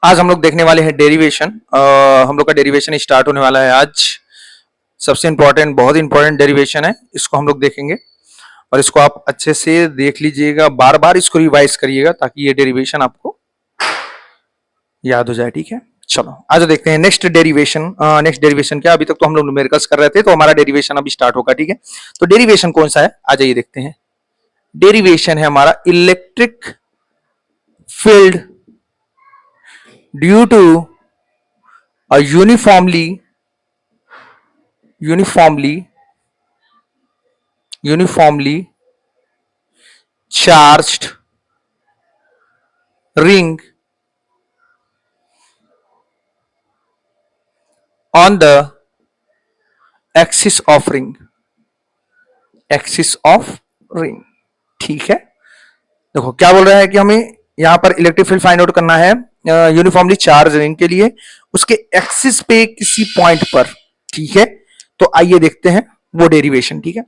आज हम लोग देखने वाले हैं डेरिवेशन। हम लोग का डेरिवेशन स्टार्ट होने वाला है आज। सबसे इंपॉर्टेंट, बहुत इंपॉर्टेंट डेरिवेशन है, इसको हम लोग देखेंगे और इसको आप अच्छे से देख लीजिएगा, बार बार इसको रिवाइज करिएगा ताकि ये डेरिवेशन आपको याद हो जाए। ठीक है, चलो आज देखते हैं नेक्स्ट डेरिवेशन। नेक्स्ट डेरिवेशन क्या, अभी तक तो हम लोग न्यूमेरिकल्स कर रहे थे, तो हमारा डेरिवेशन अभी स्टार्ट होगा। ठीक है, तो डेरिवेशन कौन सा है, आ जाइए देखते हैं। डेरिवेशन है हमारा electric field due to a uniformly charged ring on the axis of ring। ठीक है, देखो क्या बोल रहा है कि हमें यहां पर इलेक्ट्रिक फील्ड फाइंड आउट करना है यूनिफॉर्मली चार्ज रिंग के लिए, उसके एक्सिस पे किसी पॉइंट पर। ठीक है, तो आइए देखते हैं वो डेरिवेशन। ठीक है,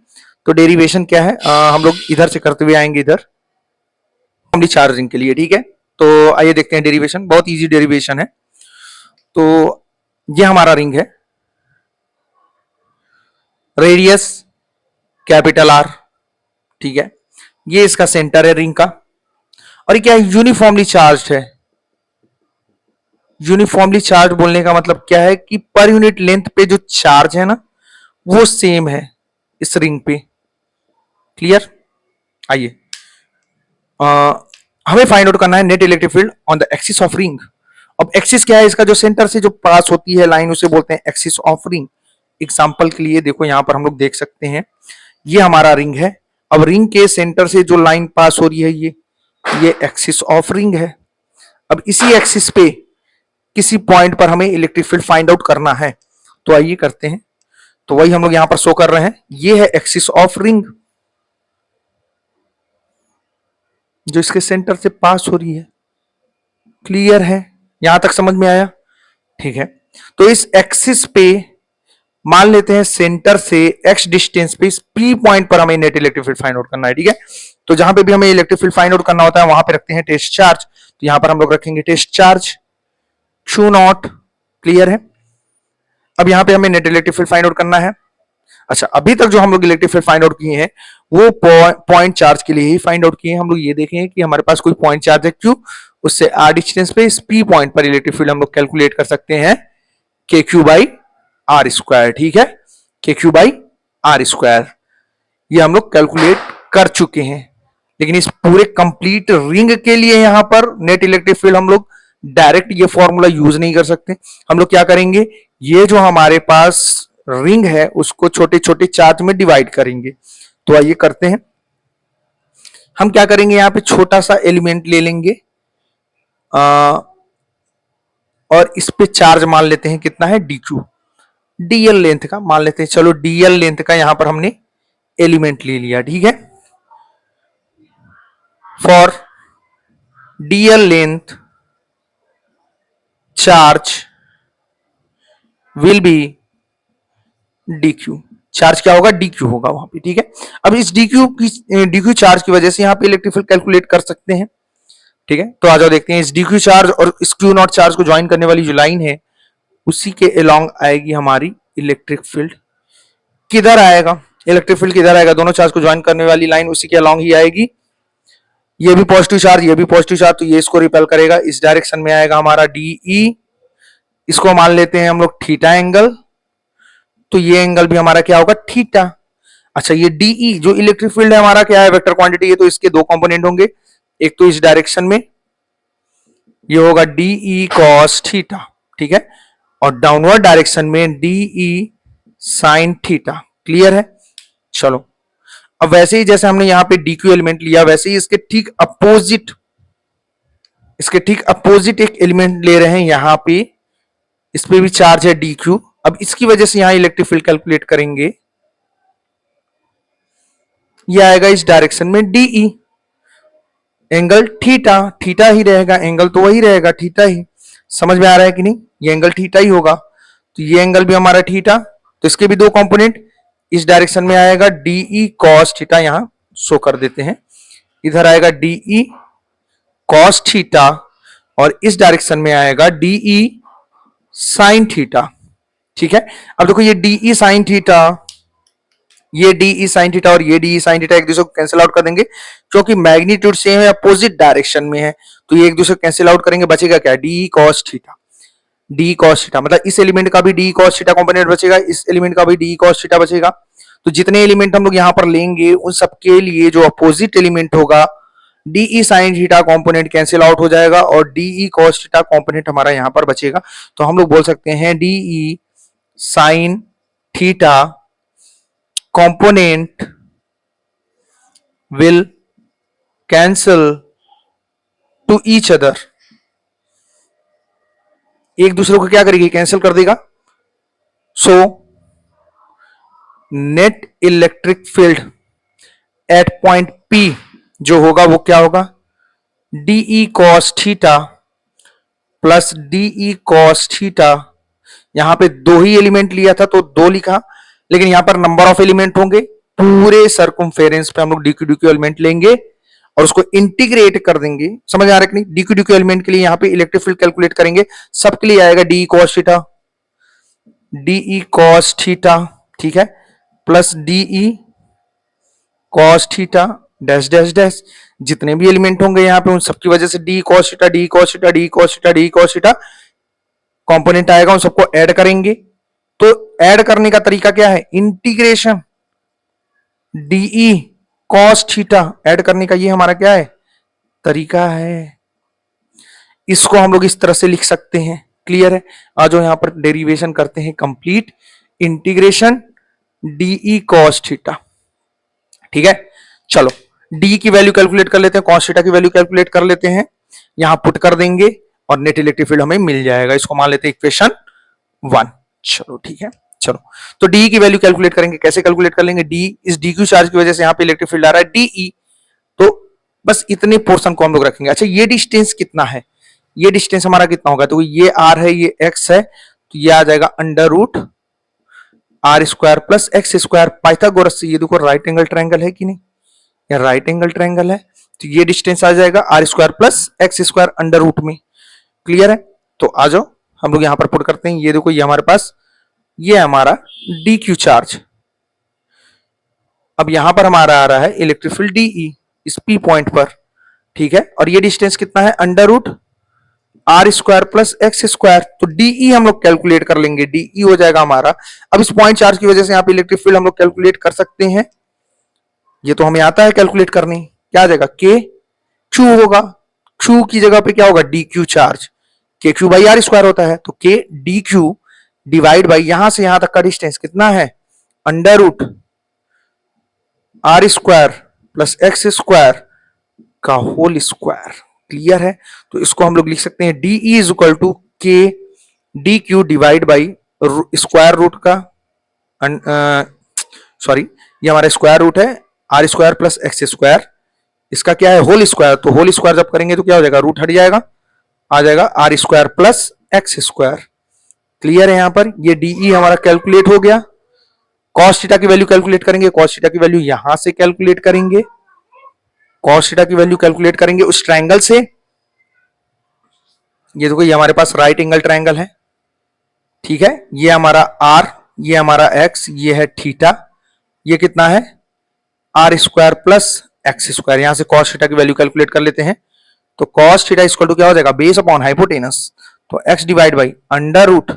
तो डेरिवेशन क्या है, हम लोग इधर से करते हुए आएंगे इधर यूनिफॉर्मली चार्ज रिंग के लिए। ठीक है, तो आइए देखते हैं डेरिवेशन, बहुत इजी डेरिवेशन है। तो ये हमारा रिंग है, रेडियस कैपिटल आर। ठीक है, ये इसका सेंटर है रिंग का, और ये क्या है, यूनिफॉर्मली चार्ज है। यूनिफॉर्मली चार्ज बोलने का मतलब क्या है कि पर यूनिट लेंथ पे जो चार्ज है ना, वो सेम है इस रिंग पे। क्लियर, आइए हमें फाइंड आउट करना है net electric field on the axis of ring. अब एक्सिस क्या है, इसका जो सेंटर से जो पास होती है लाइन, उसे बोलते हैं एक्सिस ऑफ रिंग। एग्जांपल के लिए देखो, यहां पर हम लोग देख सकते हैं, ये हमारा रिंग है। अब रिंग के सेंटर से जो लाइन पास हो रही है, ये एक्सिस ऑफ रिंग है। अब इसी एक्सिस पे किसी पॉइंट पर हमें इलेक्ट्रिक फील्ड फाइंड आउट करना है, तो आइए करते हैं। तो वही हम लोग यहां पर शो कर रहे हैं, ये है एक्सिस ऑफ रिंग जो इसके सेंटर से पास हो रही है। क्लियर है, यहां तक समझ में आया? ठीक है, तो इस एक्सिस पे मान लेते हैं सेंटर से एक्स डिस्टेंस पे इस पी पॉइंट पर हमें net electric field find out करना है। ठीक है, तो जहां पे भी हमें इलेक्ट्रिक फील्ड फाइंड आउट करना होता है वहां पे रखते हैं टेस्ट चार्ज। तो यहां पर हम लोग रखेंगे test charge Q naught. Clear है, अब यहां पे हमें net electric field find out करना है। अच्छा, अभी तक जो हम लोग इलेक्ट्रिक फील्ड फाइंड आउट किए हैं वो पॉइंट चार्ज के लिए ही फाइंड आउट किए हैं। हम लोग ये देखें कि हमारे पास कोई पॉइंट चार्ज है Q, उससे r डिस्टेंस पे इस P पॉइंट पर इलेक्ट्रिक फील्ड हम लोग कैलकुलेट कर सकते हैं KQ बाई आर स्क्वायर। ठीक है, KQ बाई आर स्क्वायर ये हम लोग कैलकुलेट कर चुके हैं। लेकिन इस पूरे कंप्लीट रिंग के लिए यहां पर नेट इलेक्ट्रिक फील्ड हम लोग डायरेक्ट ये फॉर्मूला यूज नहीं कर सकते। हम लोग क्या करेंगे, ये जो हमारे पास रिंग है उसको छोटे छोटे चार्ज में डिवाइड करेंगे। तो आइए करते हैं, हम क्या करेंगे, यहां पे छोटा सा एलिमेंट ले लेंगे और इस पे चार्ज मान लेते हैं कितना है, DQ, DL लेंथ का मान लेते हैं। चलो DL लेंथ का यहां पर हमने एलिमेंट ले लिया। ठीक है, for DL length charge will be DQ। Charge क्या होगा, DQ होगा वहां पे। ठीक है, अब इस DQ चार्ज की वजह से यहां पे इलेक्ट्रिक फील्ड कैलकुलेट कर सकते हैं। ठीक है, तो आ जाओ देखते हैं, इस DQ चार्ज और इस Q नॉट चार्ज को ज्वाइन करने वाली जो लाइन है उसी के अलोंग आएगी हमारी इलेक्ट्रिक फील्ड। किधर आएगा इलेक्ट्रिक फील्ड, किधर आएगा, दोनों चार्ज को ज्वाइन करने वाली लाइन उसी के अलोंग ही आएगी। ये भी पॉजिटिव चार्ज, ये भी पॉजिटिव चार्ज, तो ये इसको रिपेल करेगा, इस डायरेक्शन में आएगा हमारा DE। इसको मान लेते हैं हम लोग थीटा एंगल, तो ये एंगल भी हमारा क्या होगा, थीटा। अच्छा, ये DE जो इलेक्ट्रिक फील्ड है हमारा क्या है, वेक्टर क्वांटिटी है, तो इसके दो कंपोनेंट होंगे, एक तो इस डायरेक्शन में ये होगा DE cos थीटा। ठीक है, और डाउनवर्ड डायरेक्शन में DE sin थीटा। क्लियर है, चलो अब वैसे ही जैसे हमने यहां पे DQ एलिमेंट लिया, वैसे ही इसके ठीक अपोजिट एक एलिमेंट ले रहे हैं यहां पे, इस पे भी चार्ज है DQ। अब इसकी वजह से यहां इलेक्ट्रिक फील्ड कैलकुलेट करेंगे, ये आएगा इस डायरेक्शन में DE, एंगल थीटा, थीटा ही रहेगा, एंगल तो वही रहेगा, थीटा ही। समझ में आ रहा है कि नहीं, ये एंगल थीटा ही होगा, तो ये एंगल भी हमारा थीटा, तो इसके भी दो कंपोनेंट, इस डायरेक्शन में आएगा DE cos थीटा, यहां शो कर देते हैं, इधर आएगा DE cos थीटा और इस डायरेक्शन में आएगा डीई साइन थीटा। ठीक है, अब देखो ये डीई साइन थीटा, ये डीई साइन थीटा और ये डीई साइन थीटा एक दूसरे को कैंसिल आउट कर देंगे, क्योंकि मैग्नीट्यूड सेम है, अपोजिट डायरेक्शन में है, तो ये एक दूसरे को कैंसिल आउट करेंगे, बचेगा क्या, D cos theta. D cos theta मतलब इस एलिमेंट का भी डी कॉस थीटा कंपोनेंट बचेगा, इस एलिमेंट का भी डी कॉस थीटा बचेगा। तो जितने एलिमेंट हम लोग यहां पर लेंगे उन सबके लिए जो अपोजिट एलिमेंट होगा dE sine theta component cancel out हो जाएगा और डीई कॉस थीटा कंपोनेंट हमारा यहां पर बचेगा। तो हम लोग बोल सकते हैं dE sine theta component will cancel to each other, एक दूसरे को क्या करेगी, कैंसिल कर देगा। So net electric field at point P जो होगा वो क्या होगा, dE cos theta plus dE cos theta. यहां पे दो ही एलिमेंट लिया था तो दो लिखा, लेकिन यहां पर नंबर ऑफ एलिमेंट होंगे, पूरे सर्कमफेरेंस पे हम लोग डीक्यू डीक्यू एलिमेंट लेंगे और उसको इंटीग्रेट कर देंगे। समझ आ रहा है कि नहीं, डीक्यू डीक्यू एलिमेंट के लिए यहां पे इलेक्ट्रिक फील्ड कैलकुलेट करेंगे, सबके लिए आएगा dE cos theta, dE cos theta, ठीक है, plus dE cos theta dash dash dash. जितने भी एलिमेंट होंगे यहां पे उन सबकी वजह से D cos theta D cos theta D cos theta D cos theta component आएगा, उन सबको ऐड करेंगे। तो ऐड करने का तरीका क्या है, integration dE cos theta add करने का ये हमारा क्या है, तरीका है। इसको हम लोग इस तरह से लिख सकते हैं, क्लियर है। आज यहां पर डेरिवेशन करते हैं complete, integration dE cos theta. ठीक है, चलो डी की वैल्यू कैलकुलेट कर लेते हैं, कॉस थीटा की वैल्यू कैलकुलेट कर लेते हैं, यहां पुट कर देंगे और नेट इलेक्ट्रिक फील्ड हमें मिल जाएगा। इसको मान लेते हैं इक्वेशन 1। चलो ठीक है, चलो तो डी की वैल्यू कैलकुलेट करेंगे, कैसे कैलकुलेट कर लेंगे, डी इस डी क्यू चार्ज की वजह से यहां पे इलेक्ट्रिक फील्ड आ रहा है डीई, तो बस इतने पोर्शन को हम लोग रखेंगे। अच्छा ये डिस्टेंस कितना है, ये डिस्टेंस हमारा कितना होगा, तो ये आर है ये एक्स है, तो ये आ जाएगा under root r square plus x square. Pythagoras से ये देखो राइट एंगल ट्रायंगल है कि नहीं, ये राइट एंगल ट्रायंगल है, तो ये डिस्टेंस आ जाएगा r square plus x square under root में। क्लियर है, तो आ जाओ हम लोग यहां पर पुट करते हैं। ये देखो ये हमारे पास ये हमारा डी क्यू चार्ज, अब यहां पर हमारा आ रहा है इलेक्ट्रिक फील्ड डीई इस पी पॉइंट पर, ठीक है, और ये डिस्टेंस कितना है, under root r square plus x square. तो डीई हम लोग कैलकुलेट कर लेंगे, डीई हो जाएगा हमारा, अब इस पॉइंट चार्ज की वजह से यहां पे इलेक्ट्रिक फील्ड हम लोग कैलकुलेट कर सकते हैं, ये तो हमें आता है कैलकुलेट करने, क्या आ जाएगा, के क्यू होगा, क्यू की जगह पे क्या होगा, डी क्यू चार्ज, के क्यू बाई आर स्क्वायर होता है, तो के डी क्यू डिवाइड बाई यहां से यहां तक का डिस्टेंस कितना है, under root r square plus x square का होल स्क्वायर। क्लियर है, तो इसको हम लोग लिख सकते हैं d e is equal to k d q divide by square root का, सॉरी ये हमारा स्क्वायर रूट है r square plus x square, इसका क्या है होल स्क्वायर, तो होल स्क्वायर जब करेंगे तो क्या हो जाएगा, रूट हट जाएगा, आ जाएगा r square plus x square. Clear है, यहां पर ये डीई हमारा कैलकुलेट हो गया। कॉस थीटा की वैल्यू कैलकुलेट करेंगे, कॉस थीटा की वैल्यू यहां से कैलकुलेट करेंगे, कॉस थीटा की वैल्यू कैलकुलेट करेंगे उस ट्रायंगल से, ये देखो ये हमारे पास राइट एंगल ट्रायंगल है, ठीक है, ये हमारा आर, ये हमारा एक्स, ये है थीटा, ये कितना है r square plus x square. यहां से कॉस थीटा की वैल्यू कैलकुलेट कर लेते हैं, तो कॉस थीटा इक्वल टू क्या हो जाएगा, बेस अपॉन हाइपोटेनस, तो x divide by under root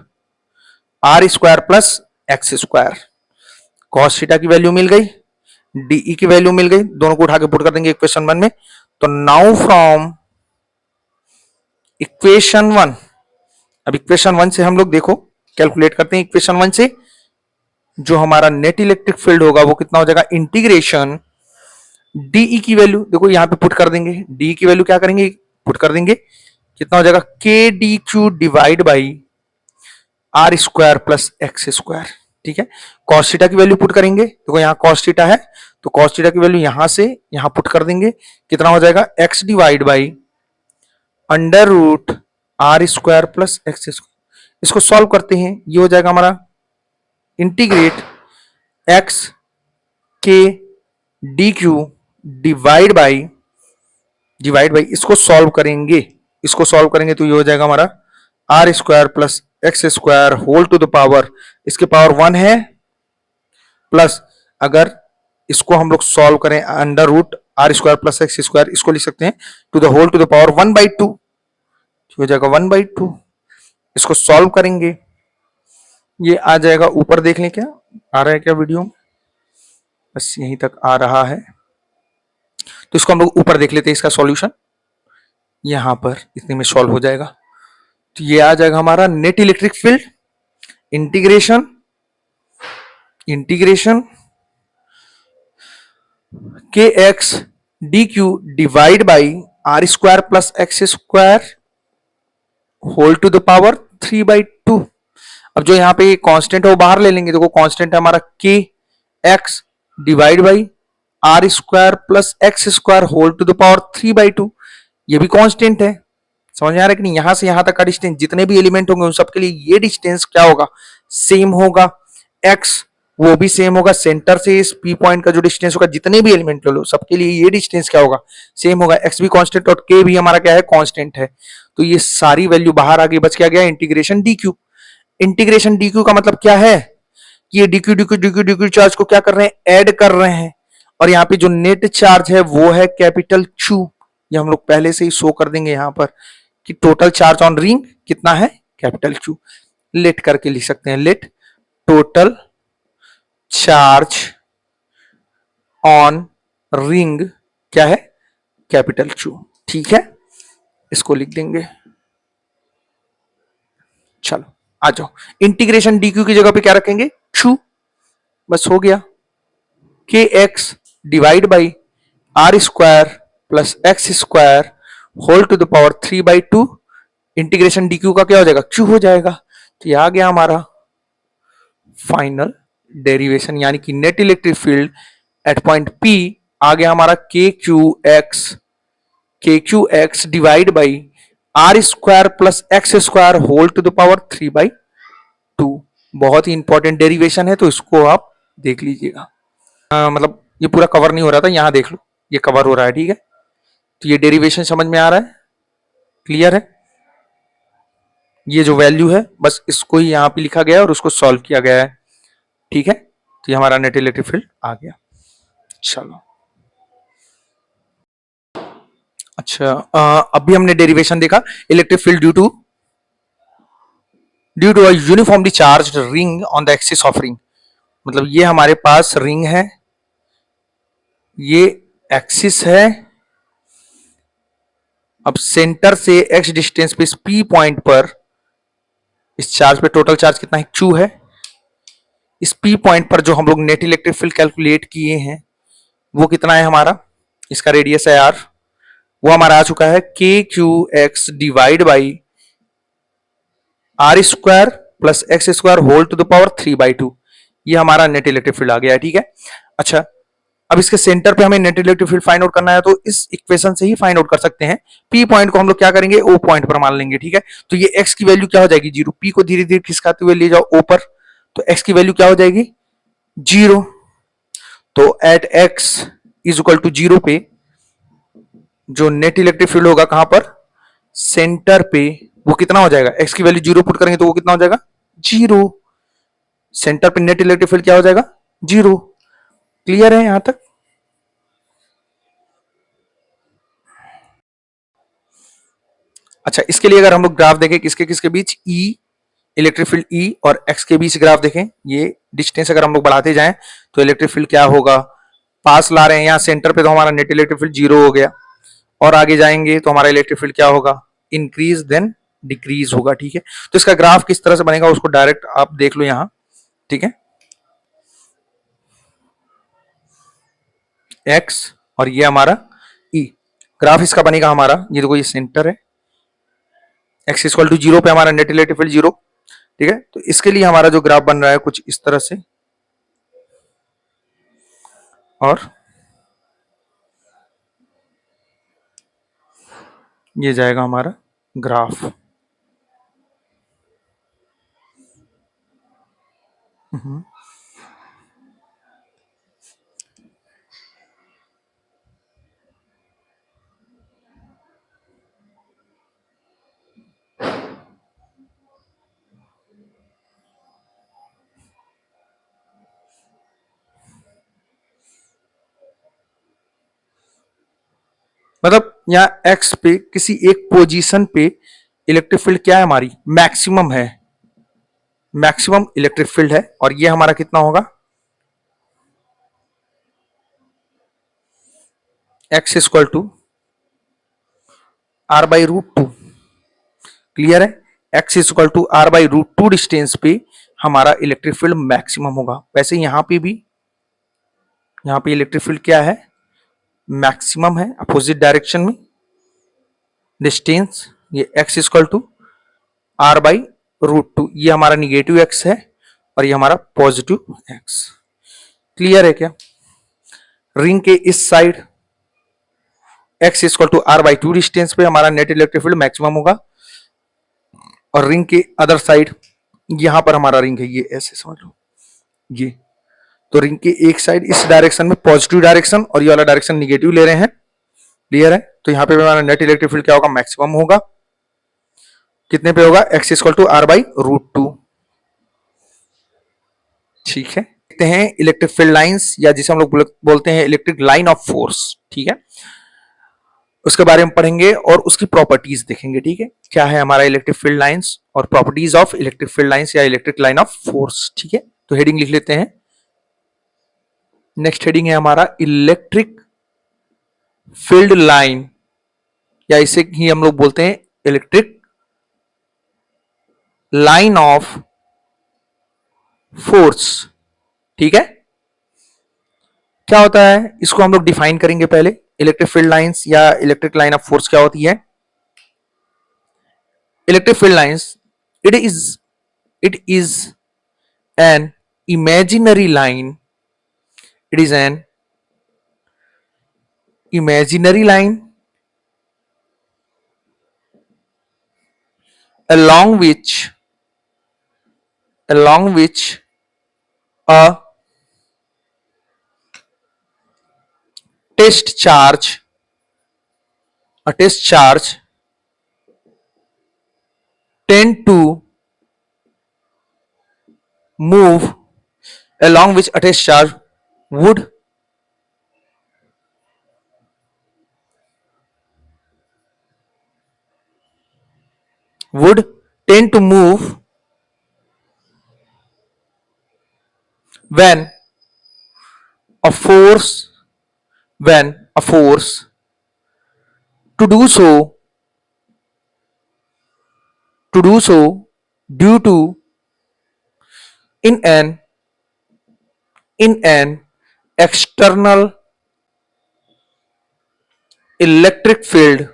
r square plus x square. Cos theta की वैल्यू मिल गई, डीई की वैल्यू मिल गई, दोनों को उठा के पुट कर देंगे इक्वेशन 1 में। तो नाउ फ्रॉम इक्वेशन 1, अब इक्वेशन 1 से हम लोग देखो कैलकुलेट करते हैं, इक्वेशन 1 से जो हमारा नेट इलेक्ट्रिक फील्ड होगा वो कितना हो जाएगा, इंटीग्रेशन डीई की वैल्यू देखो यहां पे पुट कर देंगे, डी की वैल्यू क्या करेंगे, पुट कर देंगे, कितना हो जाएगा, k d q divide by r square plus x square. ठीक है, कॉस थीटा की वैल्यू पुट करेंगे, देखो यहाँ कॉस थीटा है तो कॉस थीटा की वैल्यू यहां से यहां पुट कर देंगे, कितना हो जाएगा, x divide by under root r square plus x square. इसको सॉल्व करते हैं, ये हो जाएगा हमारा integrate x k d q divide by इसको सॉल्व करेंगे, इसको सॉल्व करेंगे तो ये हो जाएगा हमारा r square plus x square whole to the power, इसके पावर 1 है, प्लस अगर इसको हम लोग सॉल्व करें under root r square plus x square, इसको लिख सकते हैं to the whole to the power 1/2, हो जाएगा 1/2। इसको सॉल्व करेंगे, ये आ जाएगा ऊपर, देख लें क्या आ रहा है क्या वीडियो में, बस यहीं तक आ रहा है। तो इसको हम लोग ऊपर देख लेते हैं, इसका सॉल्यूशन यहां पर इतने में सॉल्व हो जाएगा। तो ये आ जाएगा हमारा net electric field integration integration k x d q divide by r square plus x square whole to the power 3/2। अब जो यहाँ पे कांस्टेंट है वो बाहर ले लेंगे, देखो कांस्टेंट है हमारा k x divide by r square plus x square whole to the power 3/2, ये भी कांस्टेंट है। समझ में आ रहा है कि नहीं, यहां से यहां तक का डिस्टेंस जितने भी एलिमेंट होंगे उन सबके लिए ये डिस्टेंस क्या होगा, सेम होगा। एक्स वो भी सेम होगा, सेंटर से इस पी पॉइंट का जो डिस्टेंस होगा जितने भी एलिमेंट ले लो सबके लिए ये डिस्टेंस क्या होगा, सेम होगा। एक्स भी कांस्टेंट और के भी हमारा क्या है, कांस्टेंट है। तो ये सारी वैल्यू बाहर आ गई, बच क्या गया integration d q. Integration d q का मतलब क्या है कि ये d q d q d q d q charge को क्या कर रहे हैं, ऐड कर रहे हैं। और यहाँ पे जो नेट चार्ज है वो है कैपिटल क्यू, ये हम लोग पहले से ही शो कर देंगे यहाँ पर कि टोटल चार्ज ऑन रिंग कितना है, कैपिटल क्यू। लेट करके लिख सकते हैं, let total charge on ring क्या है, कैपिटल क्यू। ठीक है, इसको लिख देंगे। चलो आ जाओ, इंटीग्रेशन डी क्यू की जगह पे क्या रखेंगे, क्यू, बस हो गया। K x divide by r square plus x square whole to the power 3/2, integration d q का क्या हो जाएगा, क्यू हो जाएगा। तो ये आ गया हमारा फाइनल डेरिवेशन, यानी कि net electric field at point P आ गया हमारा k q x divide by r square plus x square whole to the power 3/2। बहुत ही इंपॉर्टेंट डेरिवेशन है, तो इसको आप देख लीजिएगा। मतलब ये पूरा कवर नहीं हो रहा था, यहां देख लो ये कवर हो रहा है, ठीक है। तो ये डेरिवेशन समझ में आ रहा है, क्लियर है। ये जो वैल्यू है बस इसको ही यहां पे लिखा गया है और उसको सॉल्व किया गया है, ठीक है। तो ये हमारा नेट इलेक्ट्रिक फील्ड आ गया। चलो अच्छा, अभी हमने डेरिवेशन देखा, electric field due to a uniformly charged ring on the axis of ring. मतलब ये हमारे पास रिंग है, ये एक्सिस है। अब सेंटर से एक्स डिस्टेंस पे इस पी पॉइंट पर इस चार्ज पे टोटल चार्ज कितना है, क्यू है। इस पी पॉइंट पर जो हम लोग नेट इलेक्ट्रिक फील्ड कैलकुलेट किए हैं वो कितना है हमारा, इसका रेडियस है आर, वो हमारा आ चुका है k q x divide by r square plus x square whole to the power 3/2। ये हमारा नेट इलेक्ट्रिक फील्ड आ गया है, ठीक है। अच्छा, अब इसके सेंटर पे हमें net electric field find out करना है, तो इस इक्वेशन से ही फाइंड आउट कर सकते हैं। पी पॉइंट को हम लोग क्या करेंगे, ओ पॉइंट पर मान लेंगे, ठीक है। तो ये एक्स की वैल्यू क्या हो जाएगी, जीरो। पी को धीरे धीरे खिसकाते हुए ले जाओ ओ पर, तो एक्स की वैल्यू क्या हो जाएगी, जीरो। तो at x is equal to zero पे जो नेट इलेक्ट्रिक फील्ड होगा कहां पर, सेंटर पे, वो कितना हो जाएगा, एक्स की वैल्यू जीरो पुट करेंगे तो वो कितना हो जाएगा, जीरो। सेंटर पे नेट इलेक्ट्रिक फील्ड क्या हो जाएगा, जीरो। क्लियर है यहां तक। अच्छा, इसके लिए अगर हम लोग ग्राफ देखें किसके किसके बीच, ई इलेक्ट्रिक फील्ड ई और एक्स के बीच ग्राफ देखें, ये डिस्टेंस अगर हम लोग बढ़ाते जाएं तो इलेक्ट्रिक फील्ड क्या होगा, पास ला रहे हैं यहाँ सेंटर पे तो हमारा नेट इलेक्ट्रिक फील्ड जीरो हो गया, और आगे जाएंगे तो हमारा इलेक्ट्रिक फील्ड क्या होगा, इंक्रीज देन डिक्रीज होगा, ठीक है। तो इसका ग्राफ किस तरह से बनेगा उसको डायरेक्ट आप देख लो यहाँ, ठीक है। एक्स और ये हमारा ई, ग्राफ इसका बनेगा हमारा, ये देखो ये सेंटर है, एक्स इक्वल टू जीरो पे हमारा नेट इलेक्ट्रिक फील्ड जीरो, ठीक है। तो इसके लिए हमारा जो ग्राफ बन रहा है कुछ इस तरह से, और ये जाएगा हमारा ग्राफ। मतलब यहाँ एक्स पे किसी एक पोजीशन पे इलेक्ट्रिक फील्ड क्या है, हमारी मैक्सिमम है, मैक्सिमम इलेक्ट्रिक फील्ड है, और ये हमारा कितना होगा, x equal to r by root two. Clear है, x equal to r by root two distance पे हमारा इलेक्ट्रिक फील्ड मैक्सिमम होगा। वैसे यहां पे भी, यहां पे इलेक्ट्रिक फील्ड क्या है, मैक्सिमम है, अपोजिट डायरेक्शन में डिस्टेंस, ये x equal to r by root two, ये हमारा निगेटिव एक्स है और ये हमारा पॉजिटिव एक्स। क्लियर है क्या? रिंग के इस side x equal to r by two distance पे हमारा नेट इलेक्ट्रिक फील्ड मैक्सिमम होगा, और रिंग के अदर साइड, यहां पर हमारा रिंग है, ये ऐसे समझ लो ये, तो रिंग के एक साइड इस डायरेक्शन में पॉजिटिव डायरेक्शन और ये वाला डायरेक्शन निगेटिव ले रहे हैं। क्लियर है, तो यहां पे हमारा नेट इलेक्ट्रिक फील्ड क्या होगा, मैक्सिमम होगा। कितने पे होगा, x equal to r by root two. ठीक है, देखते हैं इलेक्ट्रिक फील्ड लाइंस, या जिसे हम लोग बोलते हैं इलेक्ट्रिक लाइन ऑफ फोर्स। ठीक है, उसके बारे में पढ़ेंगे और उसकी प्रॉपर्टीज देखेंगे। ठीक है, क्या है हमारा इलेक्ट्रिक फील्ड लाइंस और properties of electric field lines या इलेक्ट्रिक लाइन ऑफ फोर्स। ठीक है, तो हेडिंग लिख लेते हैं। नेक्स्ट हेडिंग है हमारा इलेक्ट्रिक फील्ड लाइन, या इसे ही हम लोग बोलते हैं इलेक्ट्रिक लाइन ऑफ फोर्स। ठीक है, क्या होता है इसको हम लोग डिफाइन करेंगे पहले। इलेक्ट्रिक फील्ड लाइंस या इलेक्ट्रिक लाइन ऑफ फोर्स क्या होती है? Electric field lines, it is an imaginary line, it is an imaginary line along which a test charge tend to move, along which a test charge would tend to move when a force to do so due to in an external electric field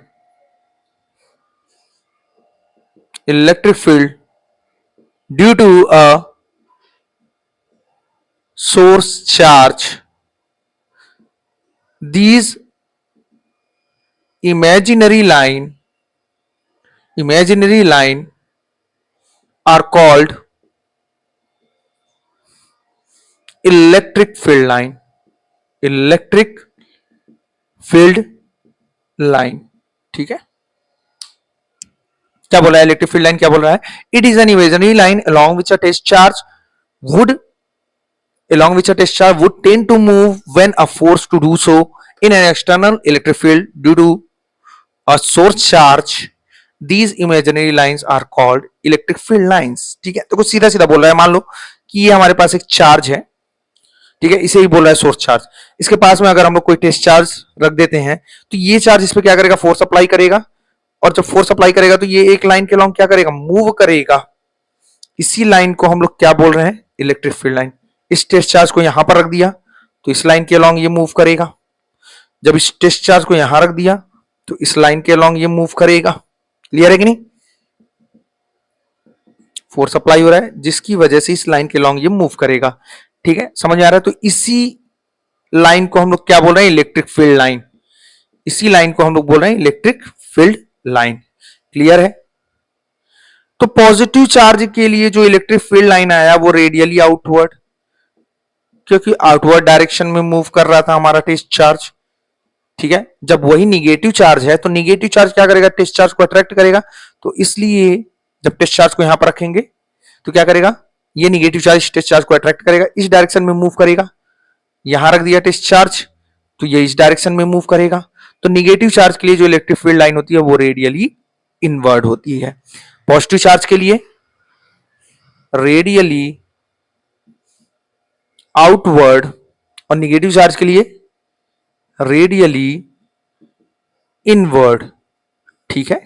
due to a source charge. These imaginary line are called electric field line. ठीक है, क्या बोल रहा है electric field line, क्या बोल रहा है? It is an imaginary line along which a test charge would tend to move when a force to do so in an external electric field due to a source charge. These imaginary lines are called electric field lines. ठीक है, तो कुछ सीधा सीधा बोल रहा है, मान लो कि ये हमारे पास एक चार्ज है, ठीक है, इसे ही बोल रहा है सोर्स चार्ज। इसके पास में अगर हम लोग कोई टेस्ट चार्ज रख देते हैं तो ये चार्ज इस पे क्या करेगा, फोर्स अप्लाई करेगा, और जब फोर्स अप्लाई करेगा तो ये एक लाइन के लॉन्ग क्या करेगा, मूव करेगा। इसी लाइन को हम लोग क्या बोल रहे हैं, इलेक्ट्रिक फील्ड लाइन। इस टेस्ट चार्ज को यहां पर रख दिया तो इस लाइन के लॉन्ग ये मूव करेगा, जब इस टेस्ट चार्ज को यहां रख दिया तो इस लाइन के लॉन्ग ये मूव करेगा। क्लियर है कि नहीं? फोर्स अप्लाई हो रहा है जिसकी वजह से इस लाइन के लॉन्ग ये मूव करेगा। ठीक है, समझ में आ रहा है? तो इसी लाइन को हम लोग क्या बोल रहे हैं, इलेक्ट्रिक फील्ड लाइन। इसी लाइन को हम लोग बोल रहे हैं इलेक्ट्रिक फील्ड लाइन। क्लियर है? तो पॉजिटिव चार्ज के लिए जो इलेक्ट्रिक फील्ड लाइन आया वो रेडियली आउटवर्ड, क्योंकि आउटवर्ड डायरेक्शन में मूव कर रहा था हमारा टेस्ट चार्ज। ठीक है, जब वही निगेटिव चार्ज है तो निगेटिव चार्ज क्या करेगा, टेस्ट चार्ज को अट्रैक्ट करेगा। तो इसलिए जब टेस्ट चार्ज को यहां पर रखेंगे तो क्या करेगा, ये निगेटिव चार्ज टेस्ट चार्ज को अट्रैक्ट करेगा, इस डायरेक्शन में मूव करेगा। यहां रख दिया टेस्ट चार्ज तो ये इस डायरेक्शन में मूव करेगा, तो निगेटिव चार्ज के लिए जो इलेक्ट्रिक फील्ड लाइन होती है वो रेडियली इनवर्ड होती है। पॉजिटिव चार्ज के लिए रेडियली आउटवर्ड और निगेटिव चार्ज के लिए रेडियली इनवर्ड। ठीक है,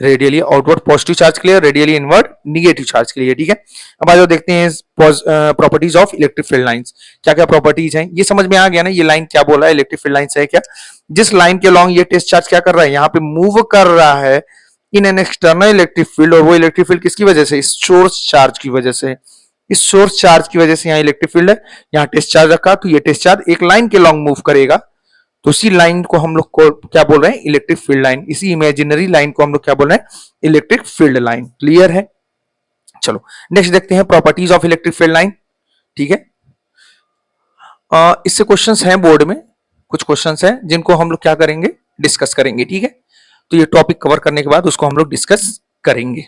रेडियली आउटवर्ड पॉजिटिव चार्ज के लिए, रेडियली इनवर्ड निगेटिव चार्ज के लिए। ठीक है, अब आ जाओ देखते हैं properties of electric field lines. क्या क्या प्रॉपर्टीज हैं, ये समझ में आ गया ना, ये लाइन क्या बोल रहा है, इलेक्ट्रिक फील्ड लाइन है क्या, जिस लाइन के लॉन्ग ये टेस्ट चार्ज क्या कर रहा है, यहाँ पे मूव कर रहा है in an external electric field, और वो इलेक्ट्रिक फील्ड किसकी वजह से, इस सोर्स चार्ज की वजह से, इस सोर्स चार्ज की वजह से यहाँ इलेक्ट्रिक फील्ड है, यहाँ टेस्ट चार्ज रखा, तो ये टेस्ट चार्ज एक लाइन के लॉन्ग मूव करेगा, तो उसी लाइन को हम लोग को क्या बोल रहे हैं, इलेक्ट्रिक फील्ड लाइन। इसी इमेजिनरी लाइन को हम लोग क्या बोल रहे हैं, इलेक्ट्रिक फील्ड लाइन। क्लियर है, चलो नेक्स्ट देखते हैं properties of electric field line. ठीक है, इससे क्वेश्चंस हैं बोर्ड में, कुछ क्वेश्चंस हैं जिनको हम लोग क्या करेंगे, डिस्कस करेंगे। ठीक है, तो ये टॉपिक कवर करने के बाद उसको हम लोग डिस्कस करेंगे।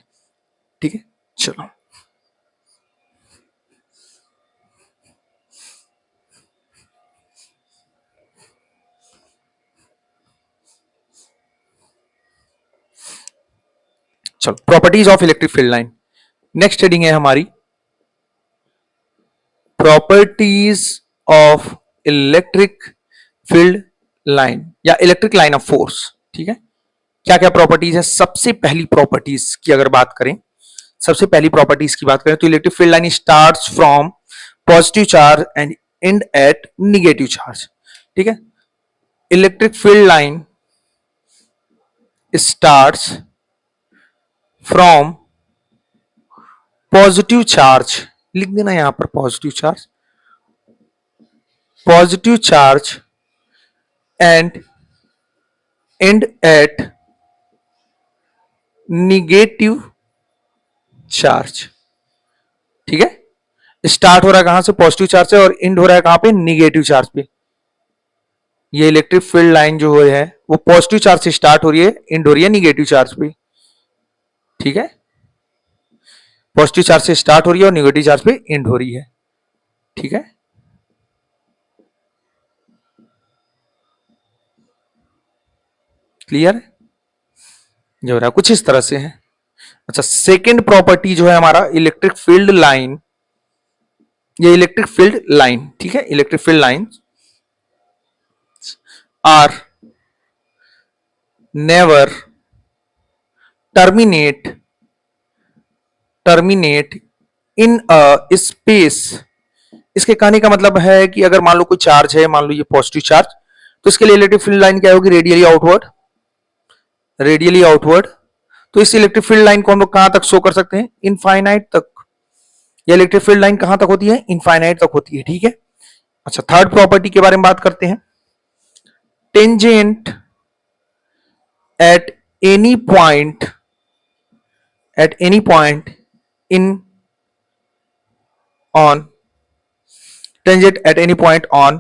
ठीक है, चलो चलो properties of electric field line. Next heading है हमारी properties of electric field line या इलेक्ट्रिक लाइन ऑफ फोर्स। ठीक है, क्या क्या प्रॉपर्टीज है, सबसे पहली प्रॉपर्टीज की अगर बात करें, सबसे पहली प्रॉपर्टीज की बात करें तो electric field line starts from positive charge end end at negative charge. ठीक है, electric field line starts from positive charge, लिख देना यहां पर positive charge, positive charge end end at negative charge. ठीक है, स्टार्ट हो रहा है कहां से, पॉजिटिव चार्ज से, और एंड हो रहा है कहां पे, निगेटिव चार्ज पे। ये इलेक्ट्रिक फील्ड लाइन जो है वो पॉजिटिव चार्ज से स्टार्ट हो रही है, एंड हो रही है निगेटिव चार्ज पे। ठीक है, पॉजिटिव चार्ज से स्टार्ट हो रही है और निगेटिव चार्ज पे एंड हो रही है। ठीक है, क्लियर है, जो हो रहा है कुछ इस तरह से है। अच्छा, सेकेंड प्रॉपर्टी जो है हमारा इलेक्ट्रिक फील्ड लाइन, ये इलेक्ट्रिक फील्ड लाइन, ठीक है, electric field line are never terminate terminate in a space. इसके कहने का मतलब है कि अगर मान लो कोई चार्ज है, मान लो ये पॉजिटिव चार्ज, तो इसके लिए इलेक्ट्रिक फील्ड लाइन क्या होगी, रेडियली आउटवर्ड, रेडियली आउटवर्ड। तो इस इलेक्ट्रिक फील्ड लाइन को हम लोग कहां तक शो कर सकते हैं, इनफाइनाइट तक। ये इलेक्ट्रिक फील्ड लाइन कहां तक होती है, इनफाइनाइट तक होती है। ठीक है, अच्छा थर्ड प्रॉपर्टी के बारे में बात करते हैं, tangent at any point, at any point in on tangent at any point on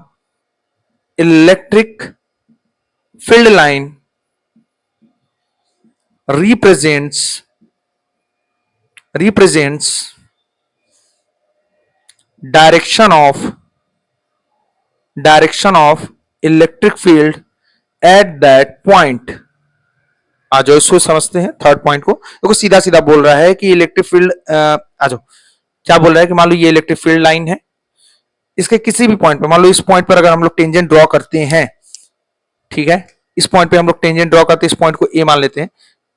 electric field line represents direction of electric field at that point। आ जाओ इसको समझते हैं, थर्ड पॉइंट को देखो, सीधा सीधा बोल रहा है कि इलेक्ट्रिक फील्ड, आ जाओ क्या बोल रहा है कि मान लो ये इलेक्ट्रिक फील्ड लाइन है, इसके किसी भी पॉइंट पे, मान लो इस पॉइंट पर अगर हम लोग टेंजेंट ड्रॉ करते हैं, ठीक है, इस पॉइंट पे हम लोग टेंजेंट ड्रॉ करते हैं, इस पॉइंट को ए मान लेते हैं,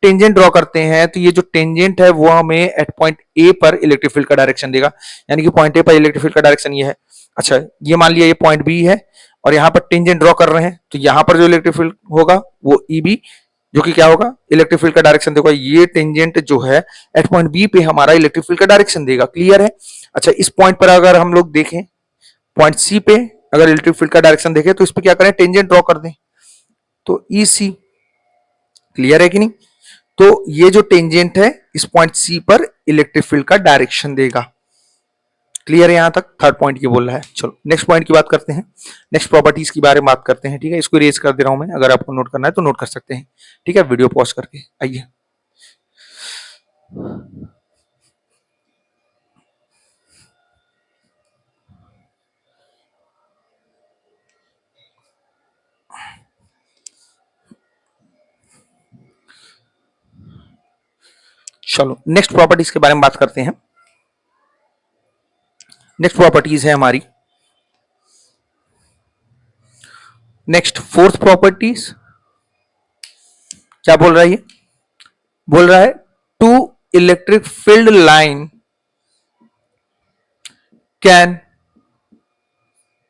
टेंजेंट ड्रॉ करते हैं, तो ये जो टेंजेंट है वो हमें एट पॉइंट ए पर इलेक्ट्रिक फील्ड का डायरेक्शन देगा, यानी कि पॉइंट ए पर इलेक्ट्रिक फील्ड का डायरेक्शन ये है। अच्छा, ये मान लिया ये पॉइंट बी है और यहां पर टेंजेंट ड्रॉ कर रहे हैं, तो यहां पर जो इलेक्ट्रिक फील्ड होगा वो ई बी, जो कि क्या होगा, इलेक्ट्रिक फील्ड का डायरेक्शन देखो, ये टेंजेंट जो है एट पॉइंट बी पे हमारा इलेक्ट्रिक फील्ड का डायरेक्शन देगा। क्लियर है, अच्छा इस पॉइंट पर अगर हम लोग देखें, पॉइंट सी पे अगर इलेक्ट्रिक फील्ड का डायरेक्शन देखें, तो इस पे क्या करें, टेंजेंट ड्रॉ कर दें, तो ई सी। क्लियर है कि नहीं, तो ये जो टेंजेंट है इस पॉइंट सी पर इलेक्ट्रिक फील्ड का डायरेक्शन देगा। क्लियर है, यहां तक थर्ड पॉइंट की बोल रहा है। चलो नेक्स्ट पॉइंट की बात करते हैं, नेक्स्ट प्रॉपर्टीज के बारे में बात करते हैं। ठीक है, इसको रेज कर दे रहा हूं मैं, अगर आपको नोट करना है तो नोट कर सकते हैं। ठीक है, वीडियो पॉज करके आइए। चलो नेक्स्ट प्रॉपर्टीज के बारे में बात करते हैं। नेक्स्ट प्रॉपर्टीज है हमारी, नेक्स्ट फोर्थ प्रॉपर्टीज क्या बोल रहा है ये? बोल रहा है two electric field line can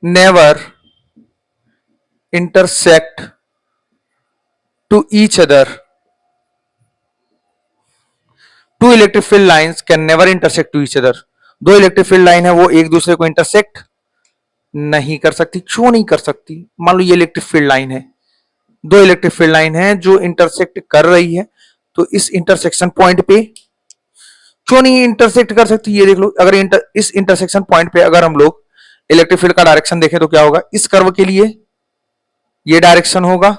never intersect to each other. Two electric field lines can never intersect to each other. दो इलेक्ट्रिक फील्ड लाइन है वो एक दूसरे को इंटरसेक्ट नहीं कर सकती। क्यों नहीं कर सकती? मान लो ये इलेक्ट्रिक फील्ड लाइन है, दो इलेक्ट्रिक फील्ड लाइन है जो इंटरसेक्ट कर रही है, तो इस इंटरसेक्शन पॉइंट पे क्यों नहीं इंटरसेक्ट कर सकती? ये देख लो, अगर इस इंटरसेक्शन पॉइंट पे अगर हम लोग इलेक्ट्रिक फील्ड का डायरेक्शन देखें तो क्या होगा? इस कर्व के लिए ये डायरेक्शन होगा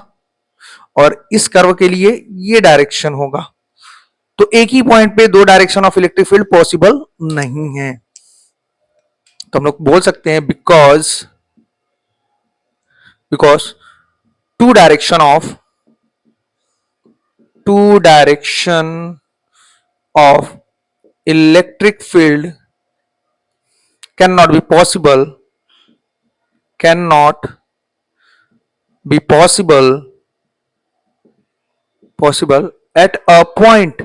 और इस कर्व के लिए ये डायरेक्शन होगा। तो एक ही पॉइंट पे दो direction of electric field possible नहीं है। तो हम लोग बोल सकते हैं because two direction of electric field cannot be possible at a point।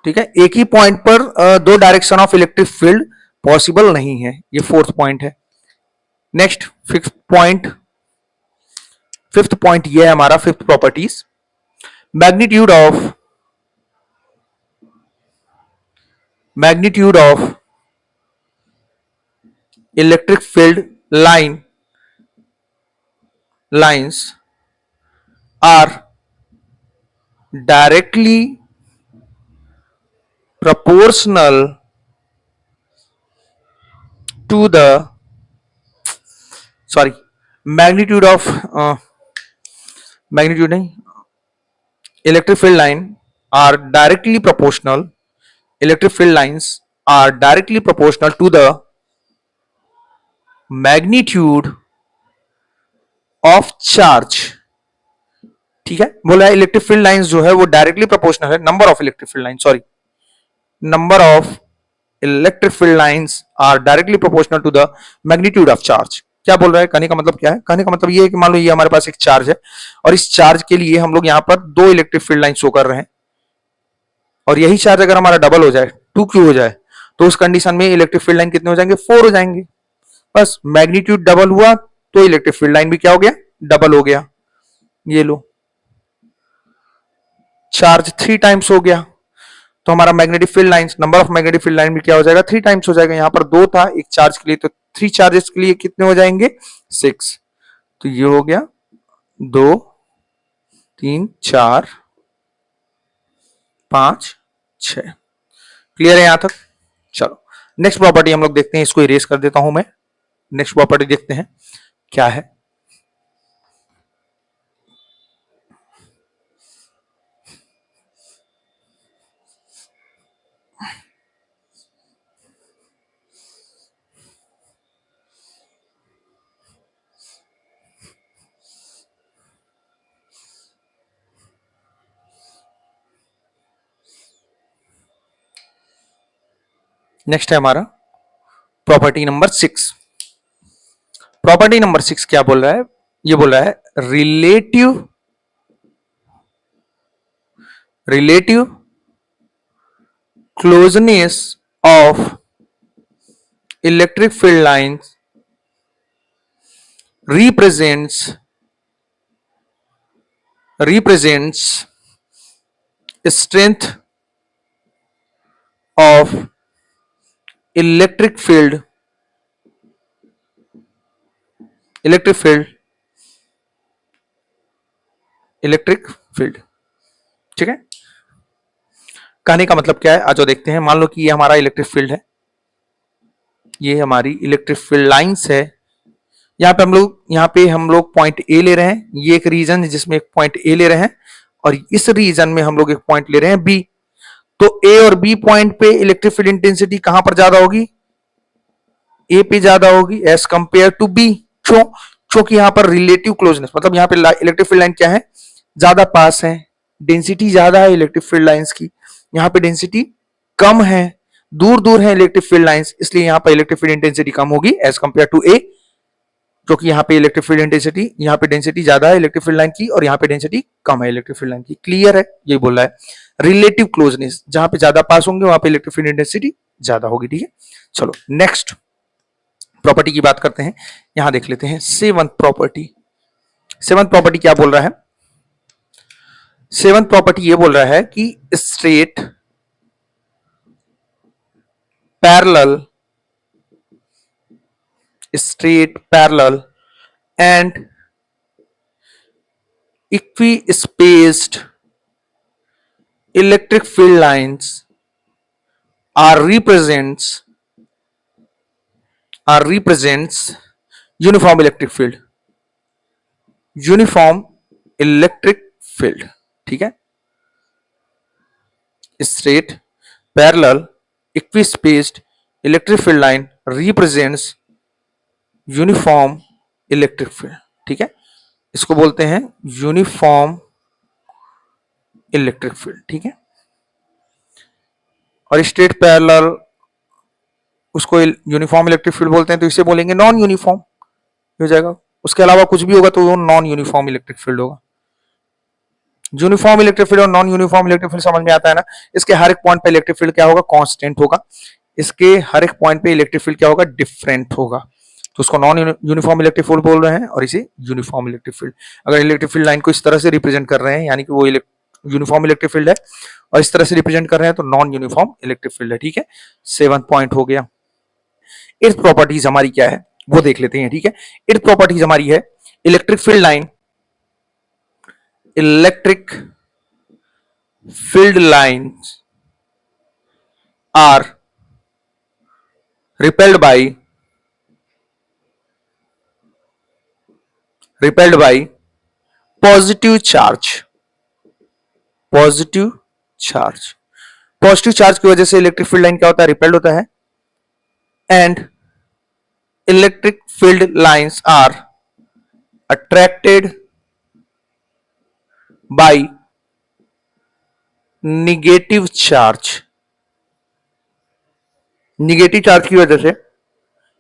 ठीक है, एक ही पॉइंट पर दो direction of electric field possible नहीं है। ये फोर्थ पॉइंट है। नेक्स्ट फिफ्थ पॉइंट ये है हमारा, fifth properties, magnitude of electric field lines are directly proportional to the magnitude of magnitude नहीं, electric field line are directly proportional, electric field lines are directly proportional to the magnitude of charge. ठीक है, बोला है electric field lines जो है वो directly proportional है number of electric field lines are directly proportional to the magnitude of charge. क्या बोल रहा है? कहने का मतलब क्या है? कहने का मतलब ये है कि मान लो ये हमारे पास एक चार्ज है और इस चार्ज के लिए हम लोग यहां पर दो इलेक्ट्रिक फील्ड लाइन शो कर रहे हैं, और यही चार्ज अगर हमारा डबल हो जाए, 2q हो जाए, तो उस कंडीशन में इलेक्ट्रिक फील्ड लाइन कितने हो जाएंगे? 4 हो जाएंगे। बस मैग्नीट्यूड डबल हुआ तो इलेक्ट्रिक फील्ड लाइन भी क्या हो गया? डबल हो गया। ये लो, चार्ज 3 टाइम्स हो गया तो हमारा magnetic field lines, number of magnetic field line भी क्या हो जाएगा? 3 टाइम्स हो जाएगा। यहां पर 2 था एक चार्ज के लिए, तो 3 चार्जेस के लिए कितने हो जाएंगे? 6। तो ये हो गया 2 3 4 5 6। क्लियर है यहां तक? चलो नेक्स्ट प्रॉपर्टी हम लोग देखते हैं, इसको इरेज कर देता हूं मैं। नेक्स्ट प्रॉपर्टी देखते हैं क्या है। नेक्स्ट है हमारा प्रॉपर्टी नंबर 6। प्रॉपर्टी नंबर 6 क्या बोल रहा है? ये बोल रहा है relative closeness of electric field lines represents strength of electric field ठीक है। कहने का मतलब क्या है? आज देखते हैं। मान लो कि ये हमारा इलेक्ट्रिक फील्ड है, ये हमारी इलेक्ट्रिक फील्ड लाइंस है। यहाँ पे हम लोग पॉइंट ए ले रहे हैं, ये एक रीजन है जिसमें एक पॉइंट ए ले रहे हैं, और इस रीजन में हम लोग एक पॉइंट ले रहे हैं बी। तो ए और बी पॉइंट पे इलेक्ट्रिक फील्ड इंटेंसिटी कहां पर ज्यादा होगी? ए पे ज्यादा होगी एज कंपेयर टू बी। क्योंकि यहां पर रिलेटिव क्लोजनेस, मतलब यहां पे इलेक्ट्रिक फील्ड लाइन क्या है? ज्यादा पास है, डेंसिटी ज्यादा है इलेक्ट्रिक फील्ड लाइंस की, यहाँ पे डेंसिटी कम है, दूर दूर है इलेक्ट्रिक फील्ड लाइंस, इसलिए यहाँ पे इलेक्ट्रिक फील्ड इंटेंसिटी कम होगी एज कंपेयर टू ए, जो कि यहाँ पे इलेक्ट्रिक फील्ड इंटेंसिटी, यहाँ पे डेंसिटी ज्यादा है इलेक्ट्रिक फील्ड लाइन की और यहाँ पे डेंसिटी कम है इलेक्ट्रिक फील्ड लाइन की। क्लियर है, ये बोल रहा है रिलेटिव क्लोजनेस, जहां पे ज्यादा पास होंगे वहां पे इलेक्ट्रिक फील्ड इंटेंसिटी ज्यादा होगी। ठीक है, चलो नेक्स्ट प्रॉपर्टी की बात करते हैं। यहां देख लेते हैं सेवंथ प्रॉपर्टी। सेवंथ प्रॉपर्टी क्या बोल रहा है? सेवंथ प्रॉपर्टी ये बोल रहा है कि straight parallel, straight parallel and equi-spaced electric field lines are represents uniform electric field, uniform electric field। ठीक है, straight parallel equi-spaced electric field line represents uniform electric field. ठीक है, इसको बोलते हैं यूनिफॉर्म इलेक्ट्रिक फील्ड। ठीक है, और स्ट्रेट पैरेलल उसको यूनिफॉर्म इलेक्ट्रिक फील्ड बोलते हैं, तो इसे बोलेंगे नॉन यूनिफॉर्म हो जाएगा। उसके अलावा कुछ भी होगा तो वो नॉन यूनिफॉर्म इलेक्ट्रिक फील्ड होगा। यूनिफॉर्म इलेक्ट्रिक फील्ड और नॉन यूनिफॉर्म इलेक्ट्रिक फील्ड समझ में आता है ना? इसके हर एक पॉइंट पे इलेक्ट्रिक फील्ड क्या होगा? कांस्टेंट होगा। इसके हर एक पॉइंट पे इलेक्ट्रिक फील्ड क्या होगा? डिफरेंट होगा। तो उसको नॉन यूनिफॉर्म इलेक्ट्रिक फील्ड बोल रहे हैं और इसे यूनिफॉर्म इलेक्ट्रिक फील्ड। अगर इलेक्ट्रिक फील्ड लाइन को इस तरह से रिप्रेजेंट कर रहे हैं यानी कि वो यूनिफॉर्म इलेक्ट्रिक फील्ड है, और इस तरह से रिप्रेजेंट कर रहे हैं तो नॉन यूनिफॉर्म इलेक्ट्रिक फील्ड है। ठीक है, 7th पॉइंट हो गया। एट्थ प्रॉपर्टीज हमारी क्या है वो देख लेते हैं। ठीक है, एट्थ प्रॉपर्टीज हमारी है electric field line, electric field lines are repelled by positive charge, positive charge. Positive charge की वजह से इलेक्ट्रिक फील्ड लाइन क्या होता है? रिपेल्ड होता है। And electric field lines are attracted by negative charge. Negative charge की वजह से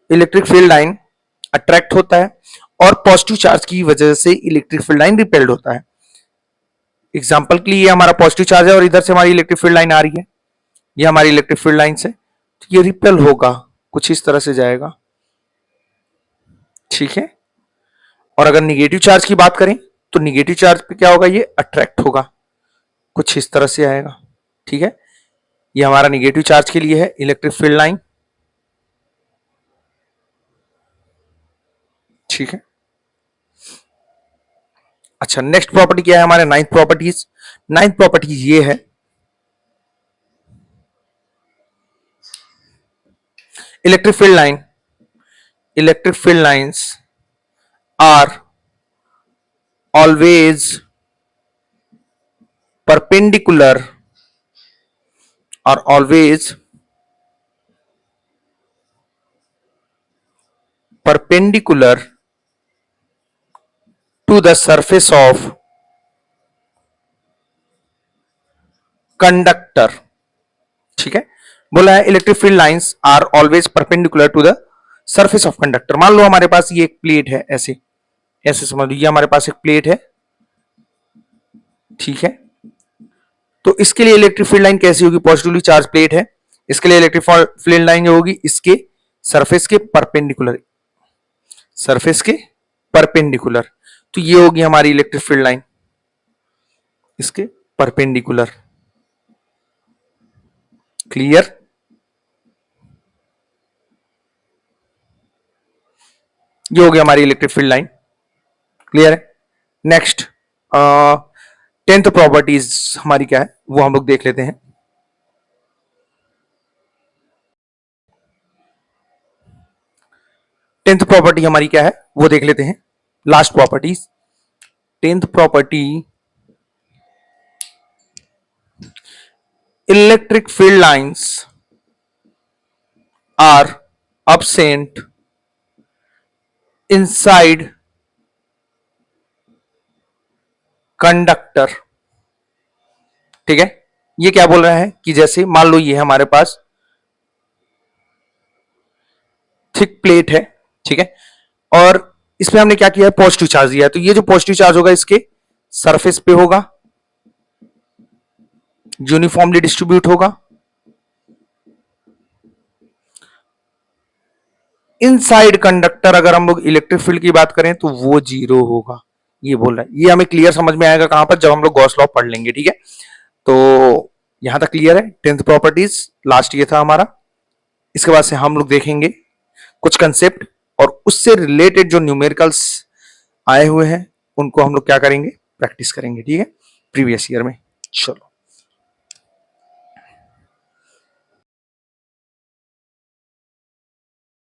इलेक्ट्रिक फील्ड लाइन अट्रैक्ट होता है और पॉजिटिव चार्ज की वजह से इलेक्ट्रिक फील्ड लाइन रिपेल्ड होता है। एग्जांपल के लिए ये हमारा पॉजिटिव चार्ज है और इधर से हमारी इलेक्ट्रिक फील्ड लाइन आ रही है, ये हमारी इलेक्ट्रिक फील्ड लाइन से, तो ये रिपेल होगा, कुछ इस तरह से जाएगा। ठीक है, और अगर निगेटिव चार्ज की बात करें तो निगेटिव चार्ज पे क्या होगा? ये अट्रैक्ट होगा, कुछ इस तरह से आएगा। ठीक है, ये हमारा निगेटिव चार्ज के लिए है इलेक्ट्रिक फील्ड लाइन। ठीक है, अच्छा नेक्स्ट प्रॉपर्टी क्या है हमारे? Ninth properties. नाइन्थ प्रॉपर्टीज ये है electric field lines are always perpendicular or always perpendicular to the surface of conductor। ठीक है, बोला है electric field lines are always perpendicular to the surface of conductor. मान लो हमारे पास ये एक प्लेट है, ऐसे ऐसे समझ लीजिए हमारे पास एक प्लेट है। ठीक है, तो इसके लिए इलेक्ट्रिक फील्ड लाइन कैसी होगी? पॉजिटिवली चार्ज प्लेट है, इसके लिए इलेक्ट्रिक फील्ड लाइन होगी इसके सरफेस के परपेंडिकुलर, सरफेस के परपेंडिकुलर। तो ये होगी हमारी इलेक्ट्रिक फील्ड लाइन इसके परपेंडिकुलर। क्लियर? ये हो गई हमारी इलेक्ट्रिक फील्ड लाइन। क्लियर है? नेक्स्ट 10th प्रॉपर्टीज हमारी क्या है वो हम लोग देख लेते हैं। टेंथ प्रॉपर्टी हमारी क्या है वो देख लेते हैं, last properties. 10th property, electric field lines are absent inside conductor. ठीक है, ये क्या बोल रहा है कि जैसे मान लो ये हमारे पास थिक प्लेट है, ठीक है, और इसमें हमने क्या किया है, पॉजिटिव चार्ज दिया है, तो ये जो पॉजिटिव चार्ज होगा इसके सरफेस पे होगा, यूनिफॉर्मली डिस्ट्रीब्यूट होगा। इनसाइड कंडक्टर अगर हम लोग इलेक्ट्रिक फील्ड की बात करें तो वो 0 होगा, ये बोल रहा है। ये हमें क्लियर समझ में आएगा कहां पर, जब हम लोग गॉस लॉ पढ़ लेंगे, ठीक है। तो यहां तक क्लियर है। 10th प्रॉपर्टीज लास्ट ये था हमारा। इसके बाद से हम लोग देखेंगे कुछ कंसेप्ट और उससे रिलेटेड जो न्यूमेरिकल्स आए हुए हैं उनको हम लोग क्या करेंगे, प्रैक्टिस करेंगे, ठीक है, प्रीवियस ईयर में। चलो।